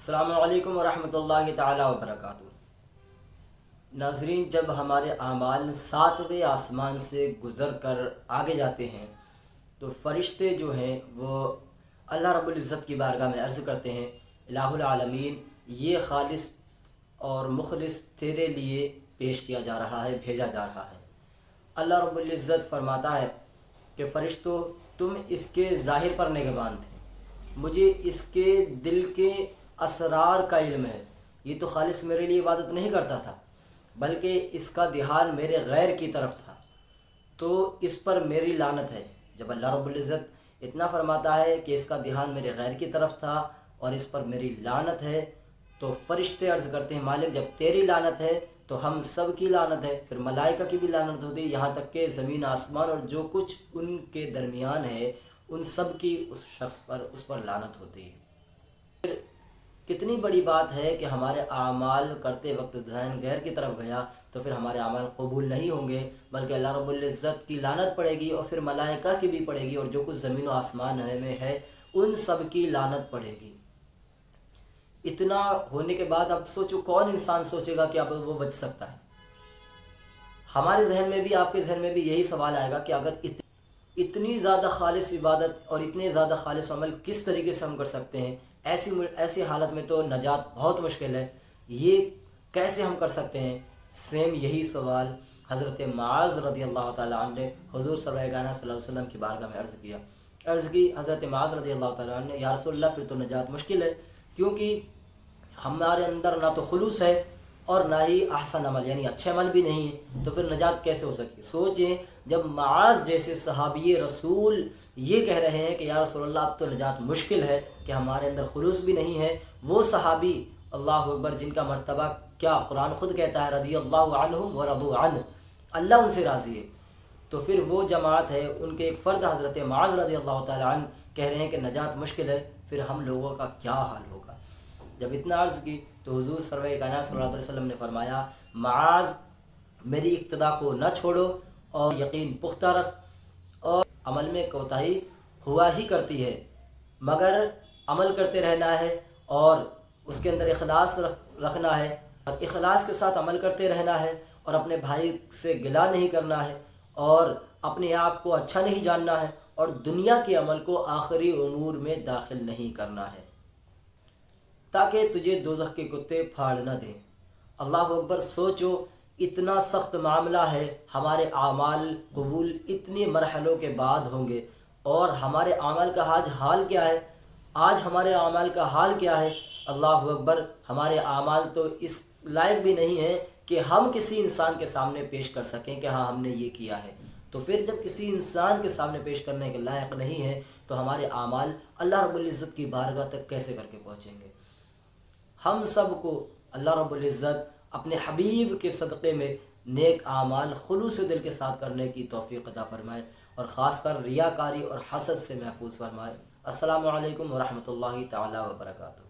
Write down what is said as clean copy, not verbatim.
السلام علیکم ورحمۃ اللہ تعالی وبرکاتہ۔ ناظرین، جب ہمارے اعمال ساتویں آسمان سے گزر کر آگے جاتے ہیں تو فرشتے جو ہیں وہ اللہ رب العزت کی بارگاہ میں عرض کرتے ہیں، الہ العالمین، یہ خالص اور مخلص تیرے لیے پیش کیا جا رہا ہے، بھیجا جا رہا ہے۔ اللہ رب العزت فرماتا ہے کہ فرشتوں، تم اس کے ظاہر پر نگہبان تھے، مجھے اس کے دل کے اسرار کا علم ہے۔ یہ تو خالص میرے لیے عبادت نہیں کرتا تھا، بلکہ اس کا دھیان میرے غیر کی طرف تھا، تو اس پر میری لعنت ہے۔ جب اللہ رب العزت اتنا فرماتا ہے کہ اس کا دھیان میرے غیر کی طرف تھا اور اس پر میری لعنت ہے، تو فرشتے عرض کرتے ہیں، مالک جب تیری لعنت ہے تو ہم سب کی لعنت ہے۔ پھر ملائکہ کی بھی لعنت ہوتی ہے، یہاں تک کہ زمین آسمان اور جو کچھ ان کے درمیان ہے ان سب کی اس شخص پر، اس پر لعنت ہوتی ہے۔ پھر کتنی بڑی بات ہے کہ ہمارے اعمال کرتے وقت ذہن غیر کی طرف گیا تو پھر ہمارے اعمال قبول نہیں ہوں گے، بلکہ اللہ رب العزت کی لعنت پڑے گی، اور پھر ملائکہ کی بھی پڑے گی، اور جو کچھ زمین و آسمان میں ہے ان سب کی لعنت پڑے گی۔ اتنا ہونے کے بعد اب سوچو، کون انسان سوچے گا کہ اب وہ بچ سکتا ہے؟ ہمارے ذہن میں بھی، آپ کے ذہن میں بھی یہی سوال آئے گا کہ اگر اتنی زیادہ خالص عبادت اور اتنے زیادہ خالص عمل کس طریقے سے ہم کر سکتے ہیں؟ ایسی حالت میں تو نجات بہت مشکل ہے، یہ کیسے ہم کر سکتے ہیں؟ سیم یہی سوال حضرت معاذ رضی اللہ تعالیٰ عنہ نے حضور صلی اللہ علیہ وسلم کی بارگاہ میں عرض کی حضرت معاذ رضی اللہ تعالیٰ عنہ نے، یا رسول اللہ، پھر تو نجات مشکل ہے، کیونکہ ہمارے اندر نہ تو خلوص ہے اور نہ ہی احسن عمل، یعنی اچھے عمل بھی نہیں ہے، تو پھر نجات کیسے ہو سکتی؟ سوچیں، جب معاذ جیسے صحابی رسول یہ کہہ رہے ہیں کہ یا رسول اللہ اب تو نجات مشکل ہے کہ ہمارے اندر خلوص بھی نہیں ہے، وہ صحابی اللہ اکبر جن کا مرتبہ کیا قرآن خود کہتا ہے، رضی اللہ عنہم ورضوا عنہ، اللہ ان سے راضی ہے، تو پھر وہ جماعت ہے، ان کے ایک فرد حضرت معاذ رضی اللہ تعالیٰ عنہ کہہ رہے ہیں کہ نجات مشکل ہے، پھر ہم لوگوں کا کیا حال ہوگا؟ جب اتنا عرض کی تو حضور سرور کائنات صلی اللہ علیہ وسلم نے فرمایا، معاذ میری اقتدا کو نہ چھوڑو اور یقین پختہ رکھ، اور عمل میں کوتاہی ہوا ہی کرتی ہے، مگر عمل کرتے رہنا ہے اور اس کے اندر اخلاص رکھنا ہے، اور اخلاص کے ساتھ عمل کرتے رہنا ہے، اور اپنے بھائی سے گلہ نہیں کرنا ہے، اور اپنے آپ کو اچھا نہیں جاننا ہے، اور دنیا کے عمل کو آخری امور میں داخل نہیں کرنا ہے، تاکہ تجھے دوزخ کے کتے پھاڑ نہ دیں۔ اللہ اکبر، سوچو، اتنا سخت معاملہ ہے، ہمارے اعمال قبول اتنے مرحلوں کے بعد ہوں گے، اور ہمارے اعمال کا آج حال کیا ہے؟ آج ہمارے اعمال کا حال کیا ہے؟ اللہ اکبر، ہمارے اعمال تو اس لائق بھی نہیں ہیں کہ ہم کسی انسان کے سامنے پیش کر سکیں کہ ہاں ہم نے یہ کیا ہے، تو پھر جب کسی انسان کے سامنے پیش کرنے کے لائق نہیں ہے تو ہمارے اعمال اللہ رب العزت کی بارگاہ تک کیسے کر کے پہنچیں گے؟ ہم سب کو اللہ رب العزت اپنے حبیب کے صدقے میں نیک اعمال خلوص دل کے ساتھ کرنے کی توفیق عطا فرمائے، اور خاص کر ریاکاری اور حسد سے محفوظ فرمائے۔ السلام علیکم ورحمۃ اللہ تعالی وبرکاتہ۔